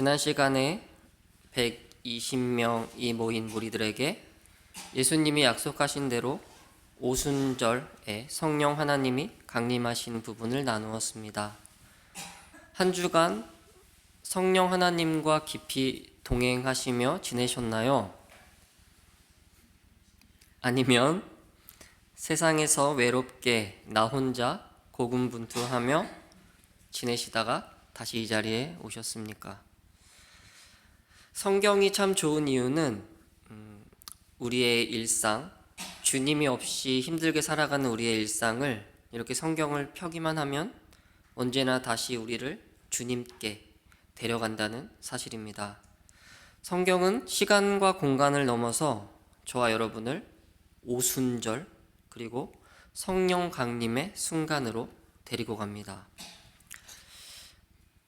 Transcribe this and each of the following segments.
지난 시간에 120명이 모인 무리들에게 예수님이 약속하신 대로 오순절에 성령 하나님이 강림하신 부분을 나누었습니다. 한 주간 성령 하나님과 깊이 동행하시며 지내셨나요? 아니면 세상에서 외롭게 나 혼자 고군분투하며 지내시다가 다시 이 자리에 오셨습니까? 성경이 참 좋은 이유는 우리의 일상, 주님이 없이 힘들게 살아가는 우리의 일상을 이렇게 성경을 펴기만 하면 언제나 다시 우리를 주님께 데려간다는 사실입니다. 성경은 시간과 공간을 넘어서 저와 여러분을 오순절 그리고 성령 강림의 순간으로 데리고 갑니다.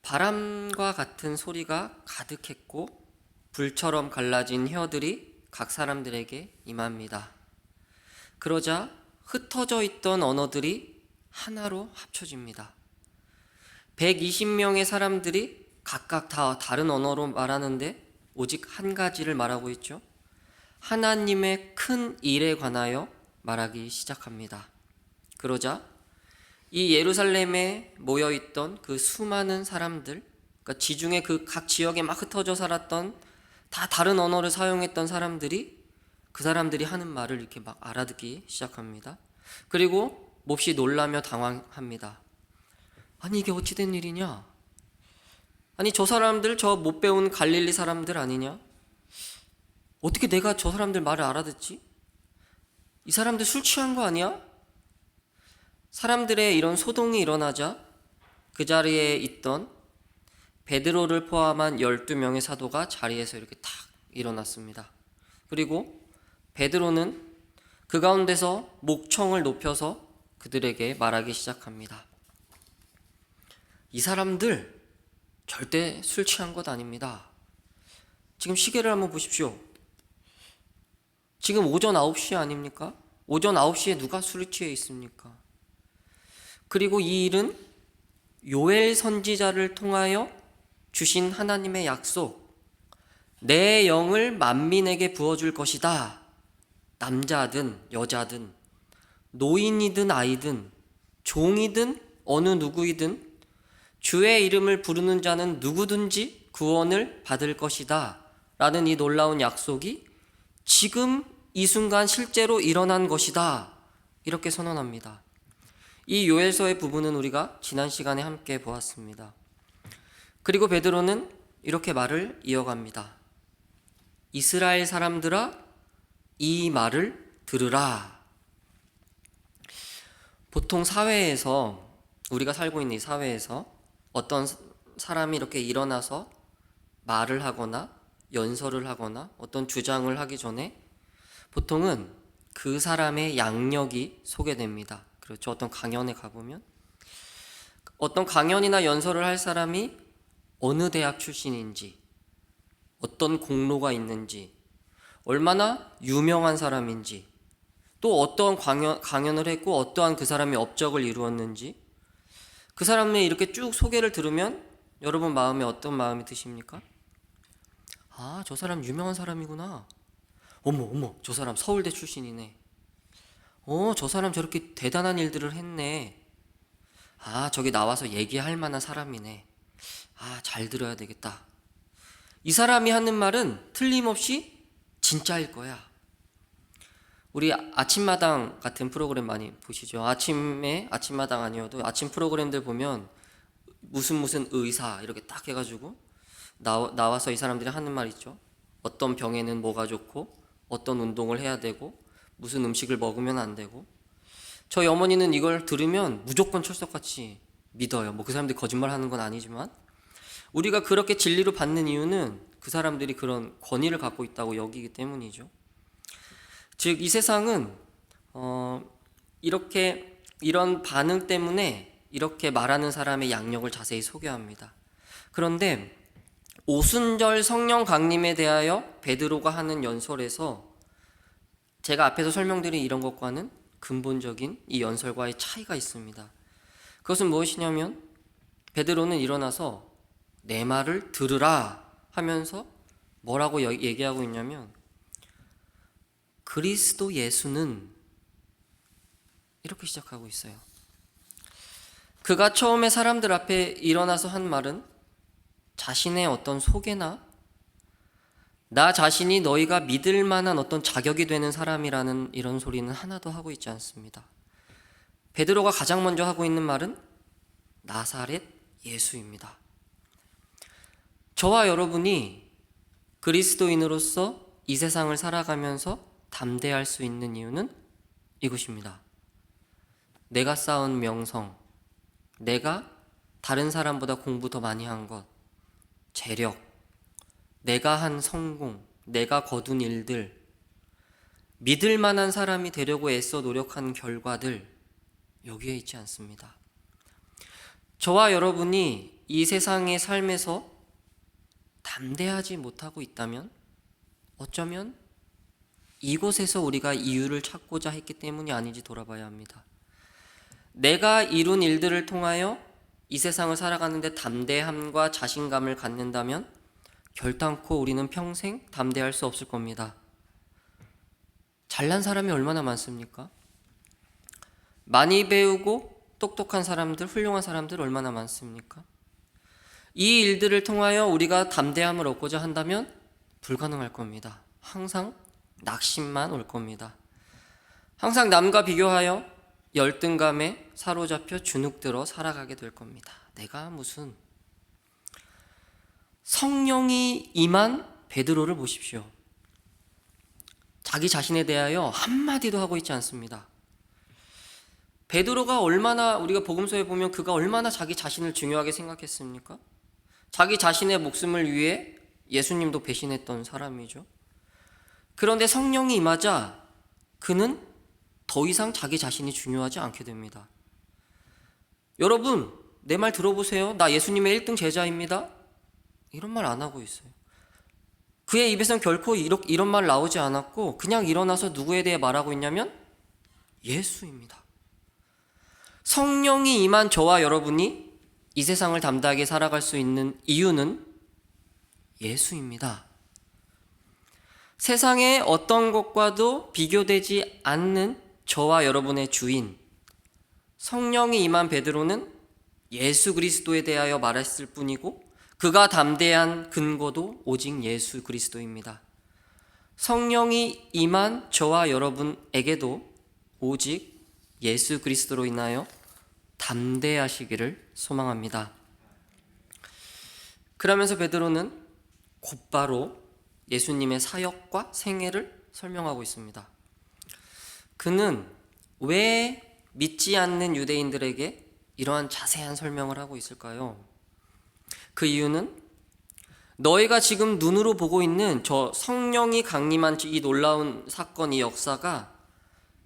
바람과 같은 소리가 가득했고 불처럼 갈라진 혀들이 각 사람들에게 임합니다. 그러자 흩어져 있던 언어들이 하나로 합쳐집니다. 120명의 사람들이 각각 다 다른 언어로 말하는데 오직 한 가지를 말하고 있죠. 하나님의 큰 일에 관하여 말하기 시작합니다. 그러자 이 예루살렘에 모여있던 그 수많은 사람들, 그러니까 지중해 그 각 지역에 막 흩어져 살았던 다 다른 언어를 사용했던 사람들이 그 사람들이 하는 말을 이렇게 막 알아듣기 시작합니다. 그리고 몹시 놀라며 당황합니다. 아니 이게 어찌 된 일이냐? 아니 저 사람들 저 못 배운 갈릴리 사람들 아니냐? 어떻게 내가 저 사람들 말을 알아듣지? 이 사람들 술 취한 거 아니야? 사람들의 이런 소동이 일어나자 그 자리에 있던 베드로를 포함한 12명의 사도가 자리에서 이렇게 탁 일어났습니다. 그리고 베드로는 그 가운데서 목청을 높여서 그들에게 말하기 시작합니다. 이 사람들 절대 술 취한 것 아닙니다. 지금 시계를 한번 보십시오. 지금 오전 9시 아닙니까? 오전 9시에 누가 술에 취해 있습니까? 그리고 이 일은 요엘 선지자를 통하여 주신 하나님의 약속, 내 영을 만민에게 부어줄 것이다. 남자든 여자든 노인이든 아이든 종이든 어느 누구이든 주의 이름을 부르는 자는 누구든지 구원을 받을 것이다 라는 이 놀라운 약속이 지금 이 순간 실제로 일어난 것이다 이렇게 선언합니다. 이 요엘서의 부분은 우리가 지난 시간에 함께 보았습니다. 그리고 베드로는 이렇게 말을 이어갑니다. 이스라엘 사람들아 이 말을 들으라. 보통 사회에서 우리가 살고 있는 이 사회에서 어떤 사람이 이렇게 일어나서 말을 하거나 연설을 하거나 어떤 주장을 하기 전에 보통은 그 사람의 양력이 소개됩니다. 그렇죠. 어떤 강연에 가보면 어떤 강연이나 연설을 할 사람이 어느 대학 출신인지, 어떤 공로가 있는지, 얼마나 유명한 사람인지, 또 어떠한 강연을 했고 어떠한 그 사람의 업적을 이루었는지 그 사람의 이렇게 쭉 소개를 들으면 여러분 마음에 어떤 마음이 드십니까? 아, 저 사람 유명한 사람이구나. 어머, 저 사람 서울대 출신이네. 저 사람 저렇게 대단한 일들을 했네. 아, 저기 나와서 얘기할 만한 사람이네. 아, 잘 들어야 되겠다. 이 사람이 하는 말은 틀림없이 진짜일 거야. 우리 아침마당 같은 프로그램 많이 보시죠. 아침마당 아니어도 아침 프로그램들 보면 무슨 의사 이렇게 딱 해가지고 나와서 이 사람들이 하는 말 있죠. 어떤 병에는 뭐가 좋고 어떤 운동을 해야 되고 무슨 음식을 먹으면 안 되고. 저희 어머니는 이걸 들으면 무조건 철석같이 믿어요. 뭐 그 사람들이 거짓말 하는 건 아니지만 우리가 그렇게 진리로 받는 이유는 그 사람들이 그런 권위를 갖고 있다고 여기기 때문이죠. 즉 이 세상은 이런 반응 때문에 이렇게 말하는 사람의 양력을 자세히 소개합니다. 그런데 오순절 성령 강림에 대하여 베드로가 하는 연설에서 제가 앞에서 설명드린 이런 것과는 근본적인 이 연설과의 차이가 있습니다. 그것은 무엇이냐면 베드로는 일어나서 내 말을 들으라 하면서 뭐라고 얘기하고 있냐면 그리스도 예수는 이렇게 시작하고 있어요. 그가 처음에 사람들 앞에 일어나서 한 말은 자신의 어떤 소개나 나 자신이 너희가 믿을 만한 어떤 자격이 되는 사람이라는 이런 소리는 하나도 하고 있지 않습니다. 베드로가 가장 먼저 하고 있는 말은 나사렛 예수입니다. 저와 여러분이 그리스도인으로서 이 세상을 살아가면서 담대할 수 있는 이유는 이것입니다. 내가 쌓은 명성, 내가 다른 사람보다 공부 더 많이 한 것, 재력, 내가 한 성공, 내가 거둔 일들, 믿을 만한 사람이 되려고 애써 노력한 결과들, 여기에 있지 않습니다. 저와 여러분이 이 세상의 삶에서 담대하지 못하고 있다면 어쩌면 이곳에서 우리가 이유를 찾고자 했기 때문이 아닌지 돌아봐야 합니다. 내가 이룬 일들을 통하여 이 세상을 살아가는데 담대함과 자신감을 갖는다면 결단코 우리는 평생 담대할 수 없을 겁니다. 잘난 사람이 얼마나 많습니까? 많이 배우고 똑똑한 사람들, 훌륭한 사람들 얼마나 많습니까? 이 일들을 통하여 우리가 담대함을 얻고자 한다면 불가능할 겁니다. 항상 낙심만 올 겁니다. 항상 남과 비교하여 열등감에 사로잡혀 주눅들어 살아가게 될 겁니다. 내가 무슨 성령이 임한 베드로를 보십시오. 자기 자신에 대하여 한마디도 하고 있지 않습니다. 베드로가 얼마나, 우리가 복음서에 보면 그가 얼마나 자기 자신을 중요하게 생각했습니까? 자기 자신의 목숨을 위해 예수님도 배신했던 사람이죠. 그런데 성령이 임하자 그는 더 이상 자기 자신이 중요하지 않게 됩니다. 여러분, 내 말 들어보세요. 나 예수님의 1등 제자입니다. 이런 말 안 하고 있어요. 그의 입에선 결코 이런 말 나오지 않았고 그냥 일어나서 누구에 대해 말하고 있냐면 예수입니다. 성령이 임한 저와 여러분이 이 세상을 담대하게 살아갈 수 있는 이유는 예수입니다. 세상의 어떤 것과도 비교되지 않는 저와 여러분의 주인 성령이 임한 베드로는 예수 그리스도에 대하여 말했을 뿐이고 그가 담대한 근거도 오직 예수 그리스도입니다. 성령이 임한 저와 여러분에게도 오직 예수 그리스도로 인하여 담대하시기를 소망합니다. 그러면서 베드로는 곧바로 예수님의 사역과 생애를 설명하고 있습니다. 그는 왜 믿지 않는 유대인들에게 이러한 자세한 설명을 하고 있을까요? 그 이유는 너희가 지금 눈으로 보고 있는 저 성령이 강림한 이 놀라운 사건, 이 역사가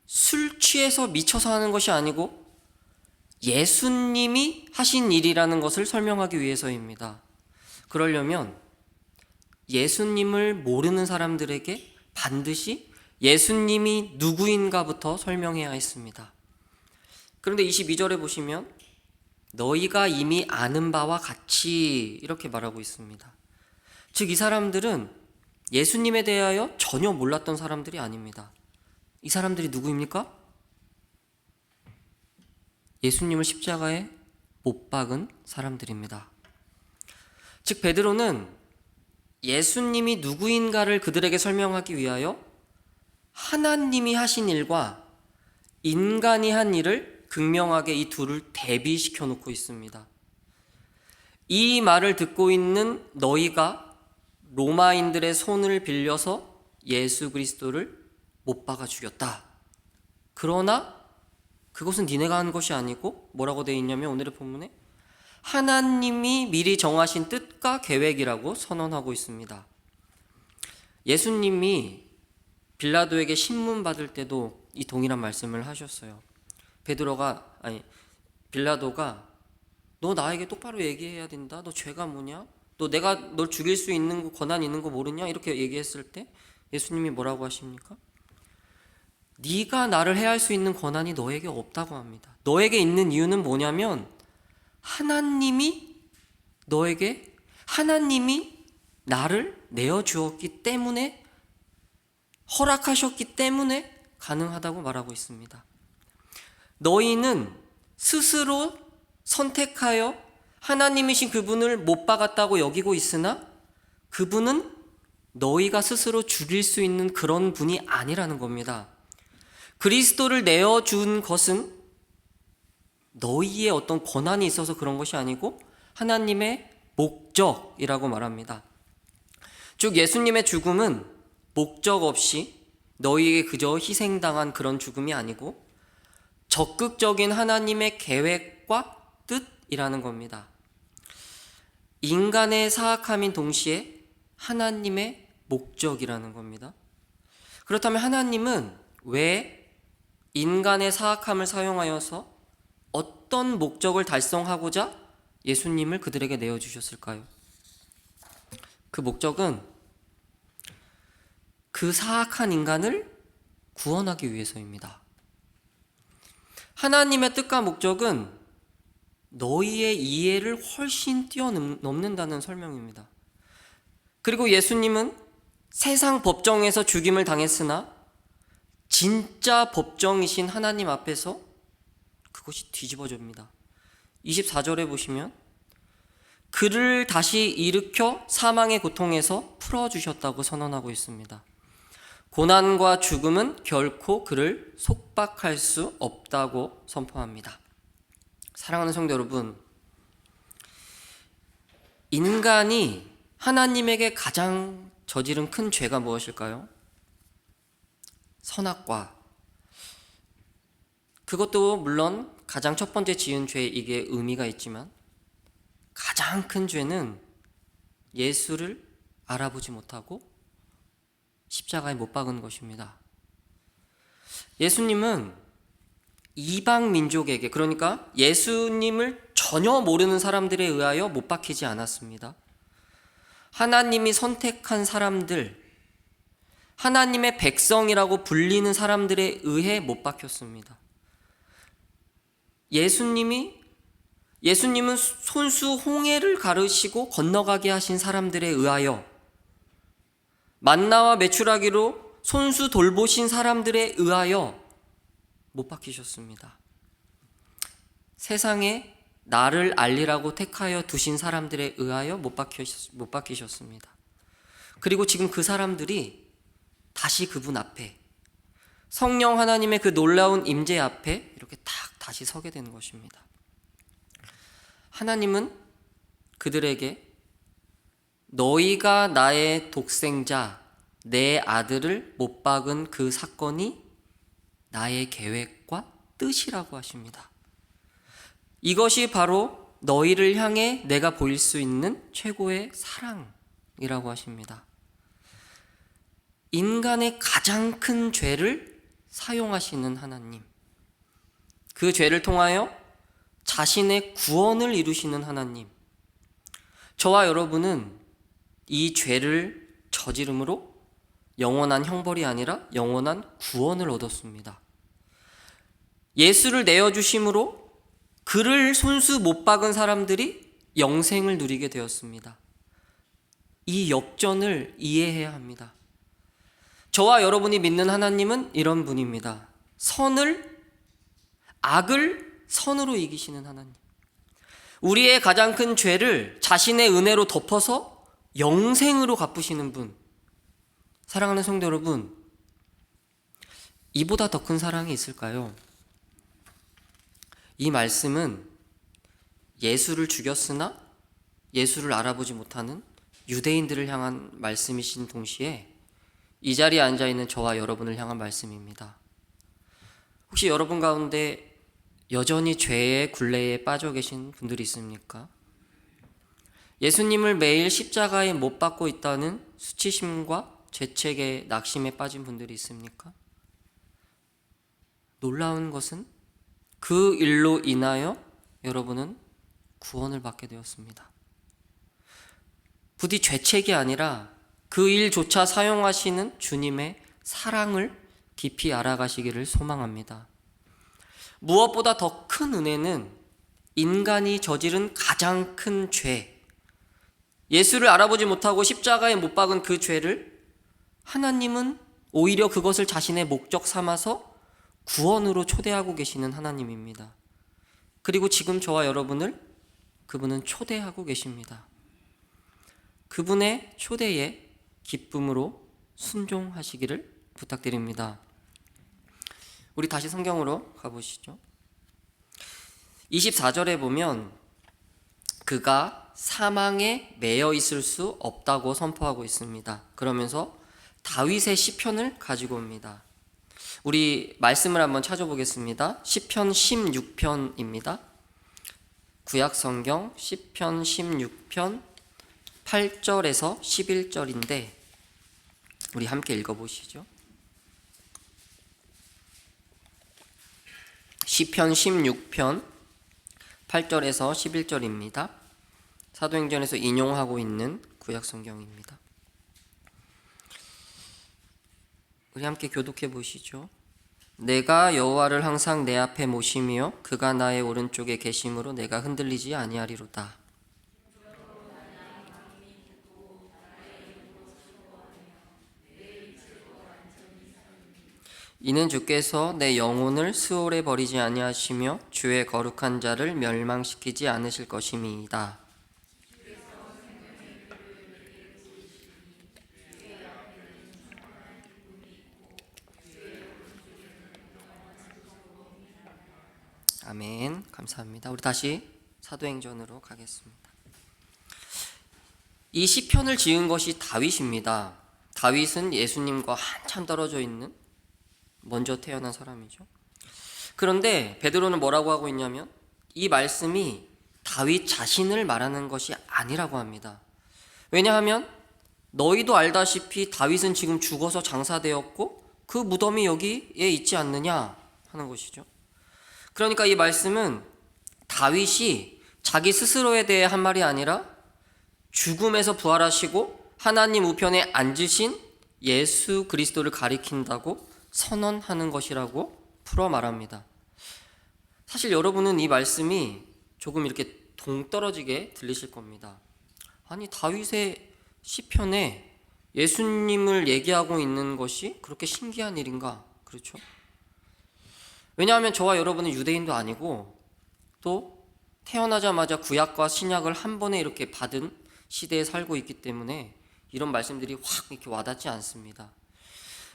술 취해서 미쳐서 하는 것이 아니고 예수님이 하신 일이라는 것을 설명하기 위해서입니다. 그러려면 예수님을 모르는 사람들에게 반드시 예수님이 누구인가부터 설명해야 했습니다. 그런데 22절에 보시면 너희가 이미 아는 바와 같이 이렇게 말하고 있습니다. 즉 이 사람들은 예수님에 대하여 전혀 몰랐던 사람들이 아닙니다. 이 사람들이 누구입니까? 예수님을 십자가에 못 박은 사람들입니다. 즉 베드로는 예수님이 누구인가를 그들에게 설명하기 위하여 하나님이 하신 일과 인간이 한 일을 극명하게 이 둘을 대비시켜 놓고 있습니다. 이 말을 듣고 있는 너희가 로마인들의 손을 빌려서 예수 그리스도를 못 박아 죽였다. 그러나 그것은 니네가 한 것이 아니고 뭐라고 되어 있냐면 오늘의 본문에 하나님이 미리 정하신 뜻과 계획이라고 선언하고 있습니다. 예수님이 빌라도에게 신문 받을 때도 이 동일한 말씀을 하셨어요. 빌라도가 너 나에게 똑바로 얘기해야 된다. 너 죄가 뭐냐? 너 내가 널 죽일 수 있는 권한 있는 거 모르냐? 이렇게 얘기했을 때 예수님이 뭐라고 하십니까? 네가 나를 해할 수 있는 권한이 너에게 없다고 합니다. 너에게 있는 이유는 뭐냐면 하나님이 나를 내어주었기 때문에, 허락하셨기 때문에 가능하다고 말하고 있습니다. 너희는 스스로 선택하여 하나님이신 그분을 못 박았다고 여기고 있으나 그분은 너희가 스스로 죽일 수 있는 그런 분이 아니라는 겁니다. 그리스도를 내어준 것은 너희의 어떤 권한이 있어서 그런 것이 아니고 하나님의 목적이라고 말합니다. 즉 예수님의 죽음은 목적 없이 너희에게 그저 희생당한 그런 죽음이 아니고 적극적인 하나님의 계획과 뜻이라는 겁니다. 인간의 사악함인 동시에 하나님의 목적이라는 겁니다. 그렇다면 하나님은 왜 인간의 사악함을 사용하여서 어떤 목적을 달성하고자 예수님을 그들에게 내어주셨을까요? 그 목적은 그 사악한 인간을 구원하기 위해서입니다. 하나님의 뜻과 목적은 너희의 이해를 훨씬 뛰어넘는다는 설명입니다. 그리고 예수님은 세상 법정에서 죽임을 당했으나 진짜 법정이신 하나님 앞에서 그것이 뒤집어집니다. 24절에 보시면 그를 다시 일으켜 사망의 고통에서 풀어주셨다고 선언하고 있습니다. 고난과 죽음은 결코 그를 속박할 수 없다고 선포합니다. 사랑하는 성도 여러분, 인간이 하나님에게 가장 저지른 큰 죄가 무엇일까요? 선악과. 그것도 물론 가장 첫 번째 지은 죄, 이게 의미가 있지만 가장 큰 죄는 예수를 알아보지 못하고 십자가에 못 박은 것입니다. 예수님은 이방 민족에게, 그러니까 예수님을 전혀 모르는 사람들에 의하여 못 박히지 않았습니다. 하나님이 선택한 사람들, 하나님의 백성이라고 불리는 사람들에 의해 못 박혔습니다. 예수님은 손수 홍해를 가르시고 건너가게 하신 사람들에 의하여, 만나와 메추라기로 손수 돌보신 사람들에 의하여 못 박히셨습니다. 세상에 나를 알리라고 택하여 두신 사람들에 의하여 못 박히셨습니다. 그리고 지금 그 사람들이 다시 그분 앞에, 성령 하나님의 그 놀라운 임재 앞에 이렇게 딱 다시 서게 되는 것입니다. 하나님은 그들에게 너희가 나의 독생자, 내 아들을 못 박은 그 사건이 나의 계획과 뜻이라고 하십니다. 이것이 바로 너희를 향해 내가 보일 수 있는 최고의 사랑이라고 하십니다. 인간의 가장 큰 죄를 사용하시는 하나님, 그 죄를 통하여 자신의 구원을 이루시는 하나님, 저와 여러분은 이 죄를 저지름으로 영원한 형벌이 아니라 영원한 구원을 얻었습니다. 예수를 내어주심으로 그를 손수 못 박은 사람들이 영생을 누리게 되었습니다. 이 역전을 이해해야 합니다. 저와 여러분이 믿는 하나님은 이런 분입니다. 악을 선으로 이기시는 하나님. 우리의 가장 큰 죄를 자신의 은혜로 덮어서 영생으로 갚으시는 분. 사랑하는 성도 여러분, 이보다 더 큰 사랑이 있을까요? 이 말씀은 예수를 죽였으나 예수를 알아보지 못하는 유대인들을 향한 말씀이신 동시에 이 자리에 앉아있는 저와 여러분을 향한 말씀입니다. 혹시 여러분 가운데 여전히 죄의 굴레에 빠져 계신 분들이 있습니까? 예수님을 매일 십자가에 못 박고 있다는 수치심과 죄책에 낙심에 빠진 분들이 있습니까? 놀라운 것은 그 일로 인하여 여러분은 구원을 받게 되었습니다. 부디 죄책이 아니라 그 일조차 사용하시는 주님의 사랑을 깊이 알아가시기를 소망합니다. 무엇보다 더 큰 은혜는 인간이 저지른 가장 큰 죄, 예수를 알아보지 못하고 십자가에 못 박은 그 죄를 하나님은 오히려 그것을 자신의 목적 삼아서 구원으로 초대하고 계시는 하나님입니다. 그리고 지금 저와 여러분을 그분은 초대하고 계십니다. 그분의 초대에 기쁨으로 순종하시기를 부탁드립니다. 우리 다시 성경으로 가보시죠. 24절에 보면 그가 사망에 매여 있을 수 없다고 선포하고 있습니다. 그러면서 다윗의 시편을 가지고 옵니다. 우리 말씀을 한번 찾아보겠습니다. 시편 16편입니다. 구약 성경 시편 16편 8절에서 11절인데 우리 함께 읽어보시죠. 시편 16편 8절에서 11절입니다. 사도행전에서 인용하고 있는 구약 성경입니다. 우리 함께 교독해 보시죠. 내가 여호와를 항상 내 앞에 모시며 그가 나의 오른쪽에 계심으로 내가 흔들리지 아니하리로다. 이는 주께서 내 영혼을 스올에 버리지 아니하시며 주의 거룩한 자를 멸망시키지 않으실 것임이이다. 아멘. 감사합니다. 우리 다시 사도행전으로 가겠습니다. 이 시편을 지은 것이 다윗입니다. 다윗은 예수님과 한참 떨어져 있는 먼저 태어난 사람이죠. 그런데 베드로는 뭐라고 하고 있냐면 이 말씀이 다윗 자신을 말하는 것이 아니라고 합니다. 왜냐하면 너희도 알다시피 다윗은 지금 죽어서 장사되었고 그 무덤이 여기에 있지 않느냐 하는 것이죠. 그러니까 이 말씀은 다윗이 자기 스스로에 대해 한 말이 아니라 죽음에서 부활하시고 하나님 우편에 앉으신 예수 그리스도를 가리킨다고 선언하는 것이라고 풀어 말합니다. 사실 여러분은 이 말씀이 조금 이렇게 동떨어지게 들리실 겁니다. 아니 다윗의 시편에 예수님을 얘기하고 있는 것이 그렇게 신기한 일인가? 그렇죠? 왜냐하면 저와 여러분은 유대인도 아니고 또 태어나자마자 구약과 신약을 한 번에 이렇게 받은 시대에 살고 있기 때문에 이런 말씀들이 확 이렇게 와닿지 않습니다.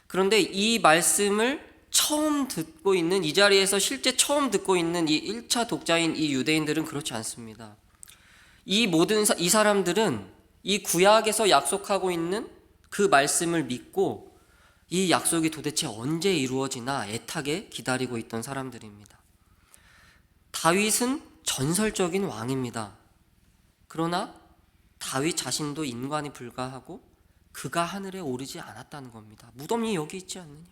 그런데 이 말씀을 처음 듣고 있는 이 자리에서 실제 처음 듣고 있는 이 1차 독자인 이 유대인들은 그렇지 않습니다. 이 사람들은 이 구약에서 약속하고 있는 그 말씀을 믿고 이 약속이 도대체 언제 이루어지나 애타게 기다리고 있던 사람들입니다. 다윗은 전설적인 왕입니다. 그러나 다윗 자신도 인간에 불과하고 그가 하늘에 오르지 않았다는 겁니다. 무덤이 여기 있지 않느냐.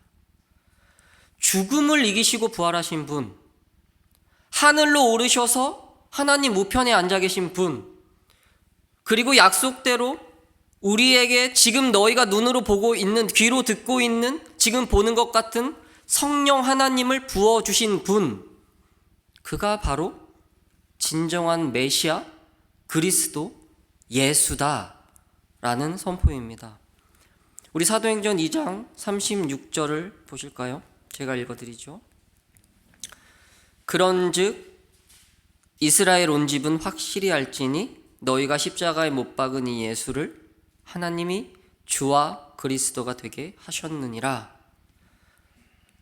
죽음을 이기시고 부활하신 분, 하늘로 오르셔서 하나님 우편에 앉아 계신 분, 그리고 약속대로 우리에게 지금 너희가 눈으로 보고 있는, 귀로 듣고 있는, 지금 보는 것 같은 성령 하나님을 부어주신 분, 그가 바로 진정한 메시아 그리스도 예수다라는 선포입니다. 우리 사도행전 2장 36절을 보실까요? 제가 읽어드리죠. 그런즉 이스라엘 온 집은 확실히 알지니 너희가 십자가에 못 박은 이 예수를 하나님이 주와 그리스도가 되게 하셨느니라.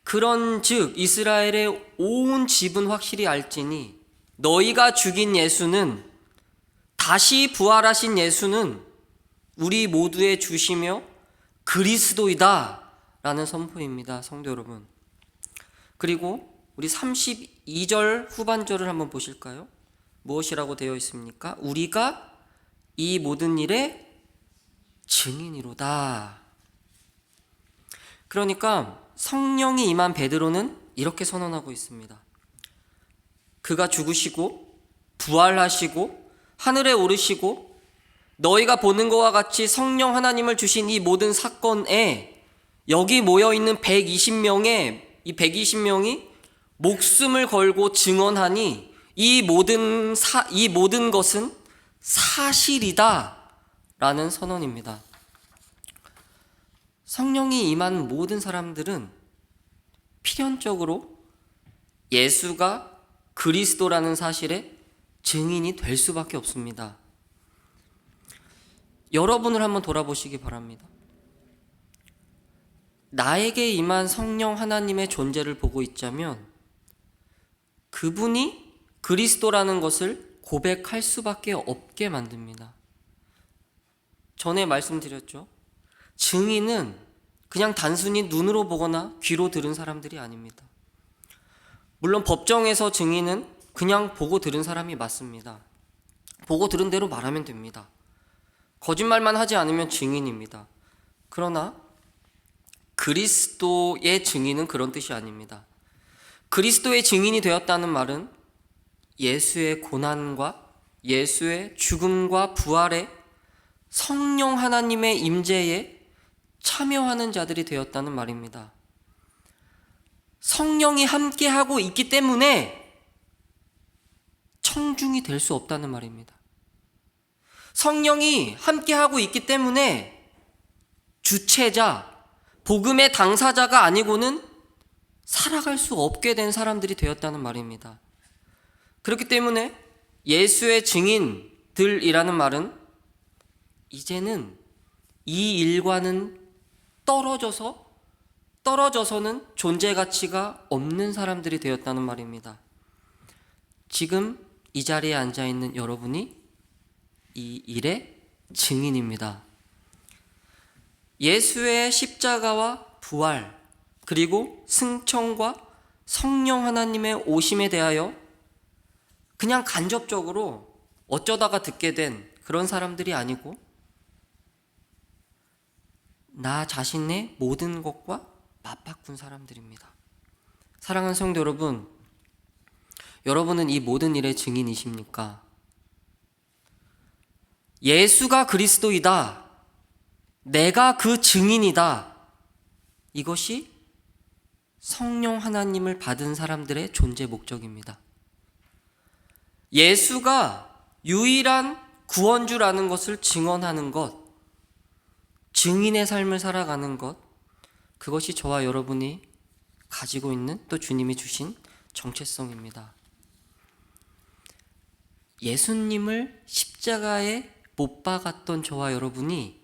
그런즉 이스라엘의 온 집은 확실히 알지니 너희가 죽인 예수는, 다시 부활하신 예수는 우리 모두의 주시며 그리스도이다 라는 선포입니다. 성도 여러분, 그리고 우리 32절 후반절을 한번 보실까요? 무엇이라고 되어 있습니까? 우리가 이 모든 일의 증인이로다. 그러니까 성령이 임한 베드로는 이렇게 선언하고 있습니다. 그가 죽으시고 부활하시고 하늘에 오르시고 너희가 보는 것과 같이 성령 하나님을 주신 이 모든 사건에 여기 모여있는 120명이 목숨을 걸고 증언하니 이 모든 것은 사실이다 라는 선언입니다. 성령이 임한 모든 사람들은 필연적으로 예수가 그리스도라는 사실에 증인이 될 수밖에 없습니다. 여러분을 한번 돌아보시기 바랍니다. 나에게 임한 성령 하나님의 존재를 보고 있자면 그분이 그리스도라는 것을 고백할 수밖에 없게 만듭니다. 전에 말씀드렸죠. 증인은 그냥 단순히 눈으로 보거나 귀로 들은 사람들이 아닙니다. 물론 법정에서 증인은 그냥 보고 들은 사람이 맞습니다. 보고 들은 대로 말하면 됩니다. 거짓말만 하지 않으면 증인입니다. 그러나 그리스도의 증인은 그런 뜻이 아닙니다. 그리스도의 증인이 되었다는 말은 예수의 고난과 예수의 죽음과 부활에 성령 하나님의 임재에 참여하는 자들이 되었다는 말입니다. 성령이 함께하고 있기 때문에 청중이 될 수 없다는 말입니다. 성령이 함께하고 있기 때문에 주체자, 복음의 당사자가 아니고는 살아갈 수 없게 된 사람들이 되었다는 말입니다. 그렇기 때문에 예수의 증인들이라는 말은 이제는 이 일과는 떨어져서는 존재 가치가 없는 사람들이 되었다는 말입니다. 지금 이 자리에 앉아 있는 여러분이 이 일의 증인입니다. 예수의 십자가와 부활, 그리고 승천과 성령 하나님의 오심에 대하여 그냥 간접적으로 어쩌다가 듣게 된 그런 사람들이 아니고 나 자신의 모든 것과 맞바꾼 사람들입니다. 사랑하는 성도 여러분, 여러분은 이 모든 일의 증인이십니까? 예수가 그리스도이다. 내가 그 증인이다. 이것이 성령 하나님을 받은 사람들의 존재 목적입니다. 예수가 유일한 구원주라는 것을 증언하는 것, 증인의 삶을 살아가는 것, 그것이 저와 여러분이 가지고 있는 또 주님이 주신 정체성입니다. 예수님을 십자가에 못 박았던 저와 여러분이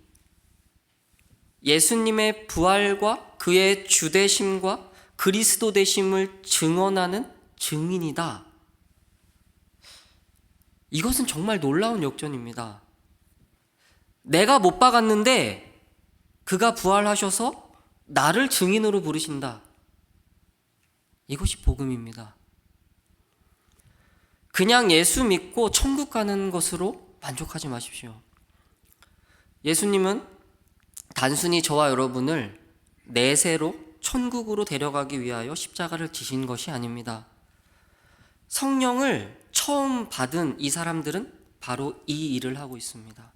예수님의 부활과 그의 주되심과 그리스도 되심을 증언하는 증인이다. 이것은 정말 놀라운 역전입니다. 내가 못 박았는데 그가 부활하셔서 나를 증인으로 부르신다. 이것이 복음입니다. 그냥 예수 믿고 천국 가는 것으로 만족하지 마십시오. 예수님은 단순히 저와 여러분을 내세로 천국으로 데려가기 위하여 십자가를 지신 것이 아닙니다. 성령을 처음 받은 이 사람들은 바로 이 일을 하고 있습니다.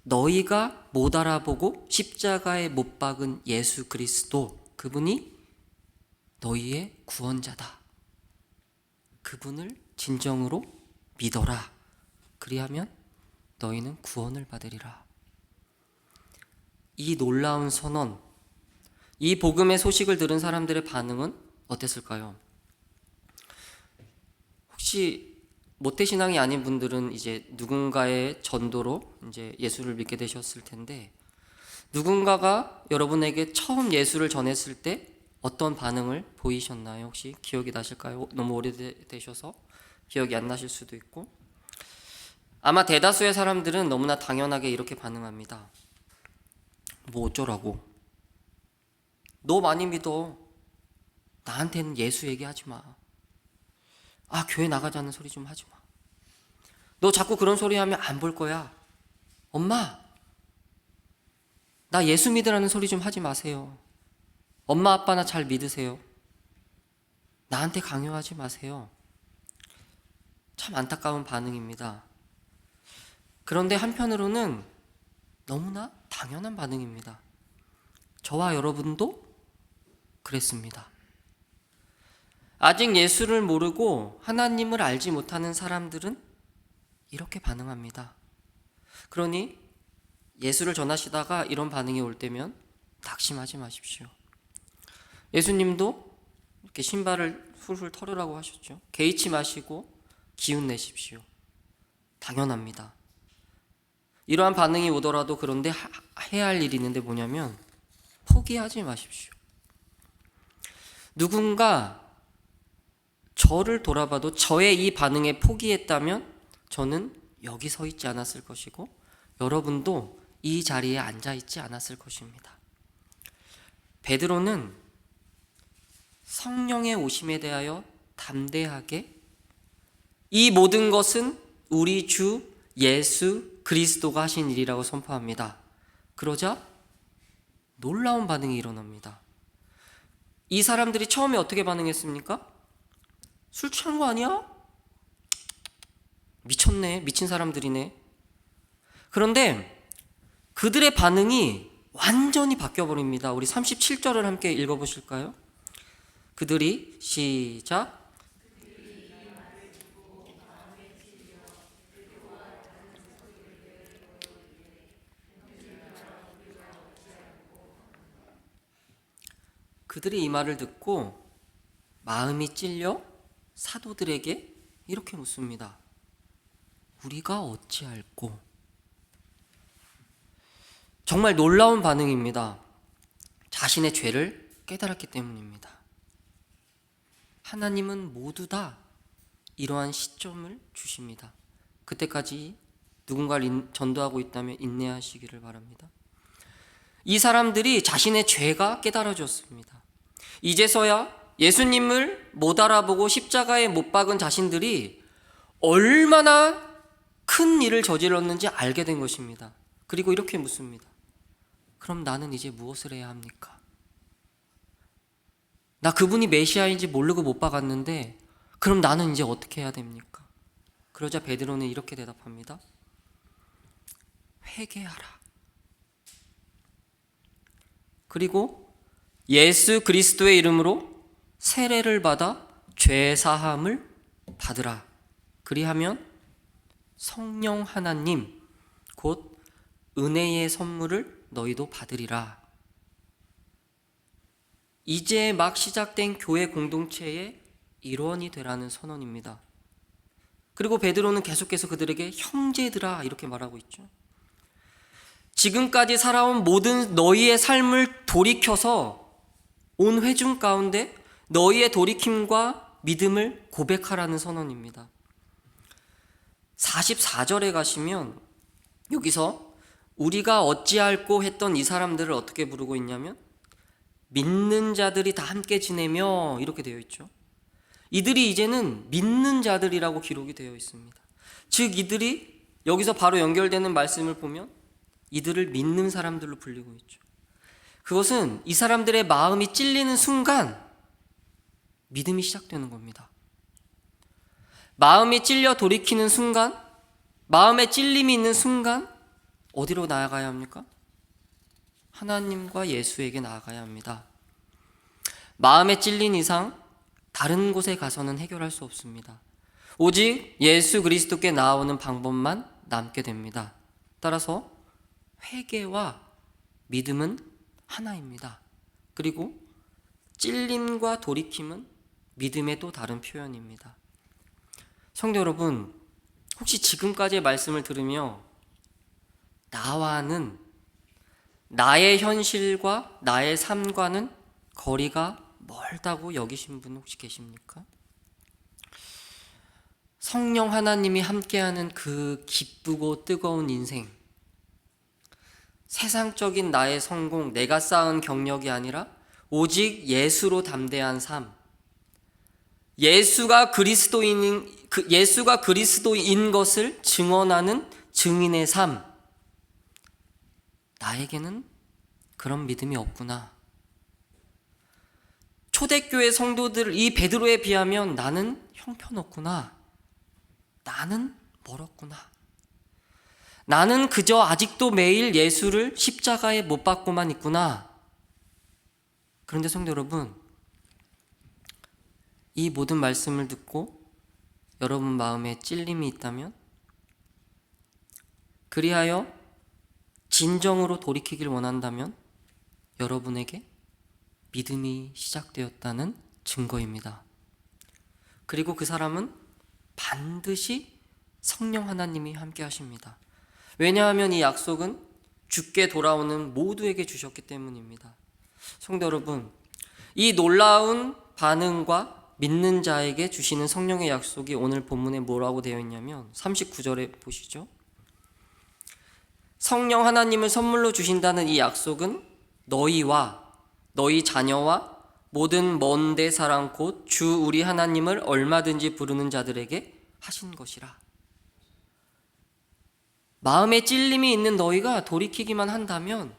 너희가 못 알아보고 십자가에 못 박은 예수 그리스도, 그분이 너희의 구원자다. 그분을 진정으로 믿어라. 그리하면 너희는 구원을 받으리라. 이 놀라운 선언, 이 복음의 소식을 들은 사람들의 반응은 어땠을까요? 혹시 모태신앙이 아닌 분들은 이제 누군가의 전도로 이제 예수를 믿게 되셨을 텐데, 누군가가 여러분에게 처음 예수를 전했을 때 어떤 반응을 보이셨나요? 혹시 기억이 나실까요? 너무 오래되셔서 기억이 안 나실 수도 있고, 아마 대다수의 사람들은 너무나 당연하게 이렇게 반응합니다. 뭐 어쩌라고? 너 많이 믿어. 나한테는 예수 얘기하지 마. 아, 교회 나가자는 소리 좀 하지 마. 너 자꾸 그런 소리 하면 안 볼 거야. 엄마, 나 예수 믿으라는 소리 좀 하지 마세요. 엄마 아빠나 잘 믿으세요. 나한테 강요하지 마세요. 참 안타까운 반응입니다. 그런데 한편으로는 너무나 당연한 반응입니다. 저와 여러분도 그랬습니다. 아직 예수를 모르고 하나님을 알지 못하는 사람들은 이렇게 반응합니다. 그러니 예수를 전하시다가 이런 반응이 올 때면 낙심하지 마십시오. 예수님도 이렇게 신발을 훌훌 털으라고 하셨죠. 개의치 마시고 기운 내십시오. 당연합니다. 이러한 반응이 오더라도 그런데 해야 할 일이 있는데 뭐냐면 포기하지 마십시오. 누군가 저를 돌아봐도 저의 이 반응에 포기했다면 저는 여기 서 있지 않았을 것이고 여러분도 이 자리에 앉아 있지 않았을 것입니다. 베드로는 성령의 오심에 대하여 담대하게 이 모든 것은 우리 주 예수 그리스도가 하신 일이라고 선포합니다. 그러자 놀라운 반응이 일어납니다. 이 사람들이 처음에 어떻게 반응했습니까? 술 취한 거 아니야? 미쳤네, 미친 사람들이네. 그런데 그들의 반응이 완전히 바뀌어버립니다. 우리 37절을 함께 읽어보실까요? 그들이 시작. 그들이 이 말을 듣고 마음이 찔려 사도들에게 이렇게 묻습니다. 우리가 어찌할꼬? 정말 놀라운 반응입니다. 자신의 죄를 깨달았기 때문입니다. 하나님은 모두 다 이러한 시점을 주십니다. 그때까지 누군가를 전도하고 있다면 인내하시기를 바랍니다. 이 사람들이 자신의 죄가 깨달아졌습니다. 이제서야 예수님을 못 알아보고 십자가에 못 박은 자신들이 얼마나 큰 일을 저질렀는지 알게 된 것입니다. 그리고 이렇게 묻습니다. 그럼 나는 이제 무엇을 해야 합니까? 나 그분이 메시아인지 모르고 못 박았는데 그럼 나는 이제 어떻게 해야 됩니까? 그러자 베드로는 이렇게 대답합니다. 회개하라. 그리고 예수 그리스도의 이름으로 세례를 받아 죄 사함을 받으라. 그리하면 성령 하나님 곧 은혜의 선물을 너희도 받으리라. 이제 막 시작된 교회 공동체의 일원이 되라는 선언입니다. 그리고 베드로는 계속해서 그들에게 형제들아 이렇게 말하고 있죠. 지금까지 살아온 모든 너희의 삶을 돌이켜서 온 회중 가운데 너희의 돌이킴과 믿음을 고백하라는 선언입니다. 44절에 가시면 여기서 우리가 어찌할꼬 했던 이 사람들을 어떻게 부르고 있냐면 믿는 자들이 다 함께 지내며 이렇게 되어 있죠. 이들이 이제는 믿는 자들이라고 기록이 되어 있습니다. 즉 이들이 여기서 바로 연결되는 말씀을 보면 이들을 믿는 사람들로 불리고 있죠. 그것은 이 사람들의 마음이 찔리는 순간 믿음이 시작되는 겁니다. 마음이 찔려 돌이키는 순간, 마음에 찔림이 있는 순간 어디로 나아가야 합니까? 하나님과 예수에게 나아가야 합니다. 마음에 찔린 이상 다른 곳에 가서는 해결할 수 없습니다. 오직 예수 그리스도께 나아오는 방법만 남게 됩니다. 따라서 회개와 믿음은 하나입니다. 그리고 찔림과 돌이킴은 믿음의 또 다른 표현입니다. 성도 여러분, 혹시 지금까지의 말씀을 들으며 나와는 나의 현실과 나의 삶과는 거리가 멀다고 여기신 분 혹시 계십니까? 성령 하나님이 함께하는 그 기쁘고 뜨거운 인생, 세상적인 나의 성공, 내가 쌓은 경력이 아니라 오직 예수로 담대한 삶, 예수가 그리스도인 것을 증언하는 증인의 삶, 나에게는 그런 믿음이 없구나. 초대교회 성도들 이 베드로에 비하면 나는 형편없구나. 나는 멀었구나. 나는 그저 아직도 매일 예수를 십자가에 못 박고만 있구나. 그런데 성도 여러분, 이 모든 말씀을 듣고 여러분 마음에 찔림이 있다면 그리하여 진정으로 돌이키길 원한다면 여러분에게 믿음이 시작되었다는 증거입니다. 그리고 그 사람은 반드시 성령 하나님이 함께 하십니다. 왜냐하면 이 약속은 주께 돌아오는 모두에게 주셨기 때문입니다. 성도 여러분, 이 놀라운 반응과 믿는 자에게 주시는 성령의 약속이 오늘 본문에 뭐라고 되어 있냐면 39절에 보시죠. 성령 하나님을 선물로 주신다는 이 약속은 너희와 너희 자녀와 모든 먼 데 사랑 곧 주 우리 하나님을 얼마든지 부르는 자들에게 하신 것이라. 마음에 찔림이 있는 너희가 돌이키기만 한다면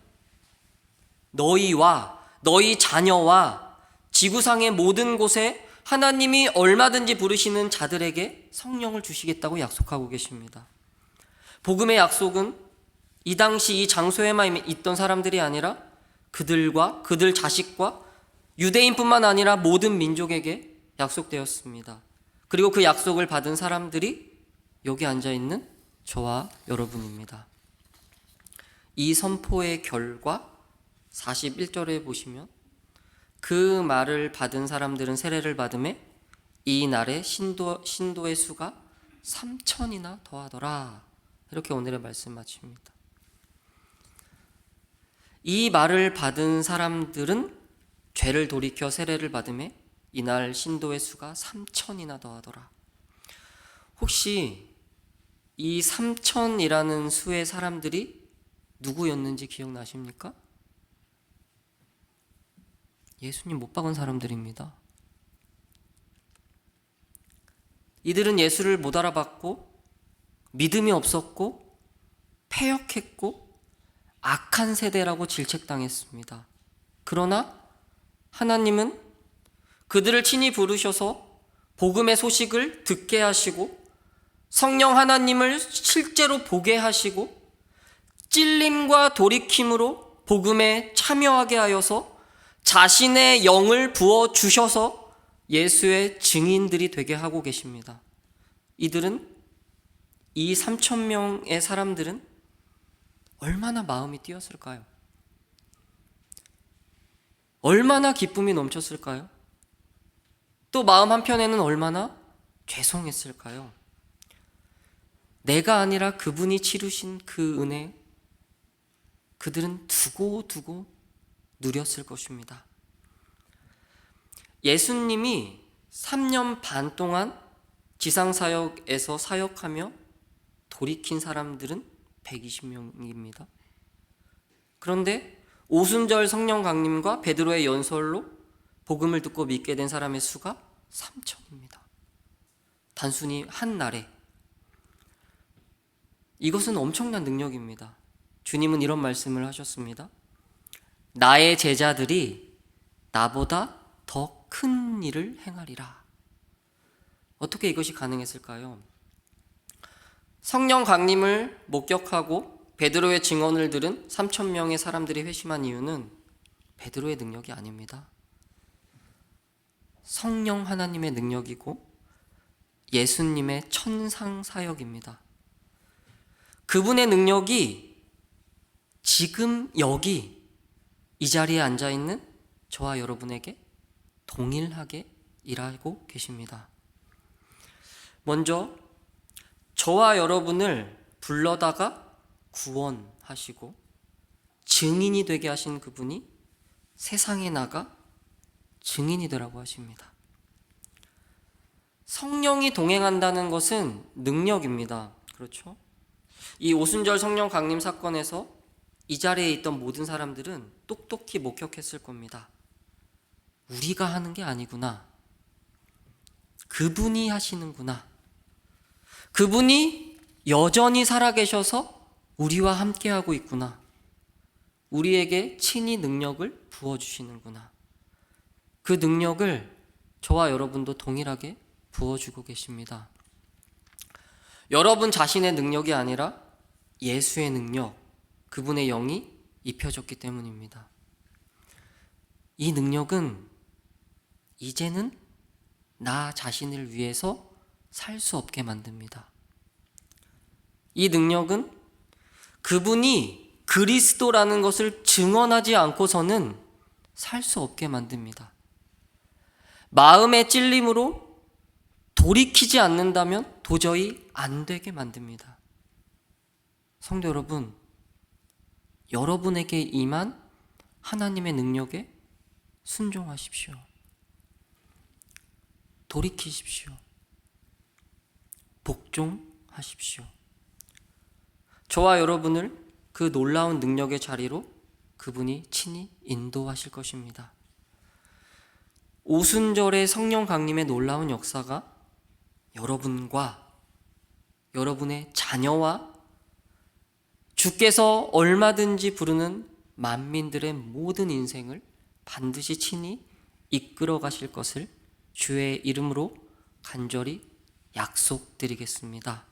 너희와 너희 자녀와 지구상의 모든 곳에 하나님이 얼마든지 부르시는 자들에게 성령을 주시겠다고 약속하고 계십니다. 복음의 약속은 이 당시 이 장소에만 있던 사람들이 아니라 그들과 그들 자식과 유대인뿐만 아니라 모든 민족에게 약속되었습니다. 그리고 그 약속을 받은 사람들이 여기 앉아있는 저와 여러분입니다. 이 선포의 결과 41절에 보시면 그 말을 받은 사람들은 세례를 받음에 이 날에 신도의 수가 3,000이나 더하더라. 이렇게 오늘의 말씀 마칩니다. 이 말을 받은 사람들은 죄를 돌이켜 세례를 받음에 이날 신도의 수가 3,000이나 더하더라. 혹시 이 3,000이라는 수의 사람들이 누구였는지 기억나십니까? 예수님 못 박은 사람들입니다. 이들은 예수를 못 알아봤고 믿음이 없었고 패역했고 악한 세대라고 질책당했습니다. 그러나 하나님은 그들을 친히 부르셔서 복음의 소식을 듣게 하시고 성령 하나님을 실제로 보게 하시고 찔림과 돌이킴으로 복음에 참여하게 하여서 자신의 영을 부어주셔서 예수의 증인들이 되게 하고 계십니다. 이들은 이 3,000명의 사람들은 얼마나 마음이 뛰었을까요? 얼마나 기쁨이 넘쳤을까요? 또 마음 한편에는 얼마나 죄송했을까요? 내가 아니라 그분이 치르신 그 은혜, 그들은 두고두고 누렸을 것입니다. 예수님이 3년 반 동안 지상사역에서 사역하며 돌이킨 사람들은 120명입니다. 그런데 오순절 성령 강림과 베드로의 연설로 복음을 듣고 믿게 된 사람의 수가 3,000입니다. 단순히 한 날에. 이것은 엄청난 능력입니다. 주님은 이런 말씀을 하셨습니다. 나의 제자들이 나보다 더 큰 일을 행하리라. 어떻게 이것이 가능했을까요? 성령 강림을 목격하고 베드로의 증언을 들은 3,000명의 사람들이 회심한 이유는 베드로의 능력이 아닙니다. 성령 하나님의 능력이고 예수님의 천상 사역입니다. 그분의 능력이 지금 여기 이 자리에 앉아있는 저와 여러분에게 동일하게 일하고 계십니다. 먼저 저와 여러분을 불러다가 구원하시고 증인이 되게 하신 그분이 세상에 나가 증인이 되라고 하십니다. 성령이 동행한다는 것은 능력입니다. 그렇죠? 이 오순절 성령 강림 사건에서 이 자리에 있던 모든 사람들은 똑똑히 목격했을 겁니다. 우리가 하는 게 아니구나. 그분이 하시는구나. 그분이 여전히 살아계셔서 우리와 함께하고 있구나. 우리에게 친히 능력을 부어주시는구나. 그 능력을 저와 여러분도 동일하게 부어주고 계십니다. 여러분 자신의 능력이 아니라 예수의 능력, 그분의 영이 입혀졌기 때문입니다. 이 능력은 이제는 나 자신을 위해서 살 수 없게 만듭니다. 이 능력은 그분이 그리스도라는 것을 증언하지 않고서는 살 수 없게 만듭니다. 마음의 찔림으로 돌이키지 않는다면 도저히 안 되게 만듭니다. 성도 여러분, 여러분에게 임한 하나님의 능력에 순종하십시오. 돌이키십시오. 복종하십시오. 저와 여러분을 그 놀라운 능력의 자리로 그분이 친히 인도하실 것입니다. 오순절의 성령 강림의 놀라운 역사가 여러분과 여러분의 자녀와 주께서 얼마든지 부르는 만민들의 모든 인생을 반드시 친히 이끌어 가실 것을 주의 이름으로 간절히 약속드리겠습니다.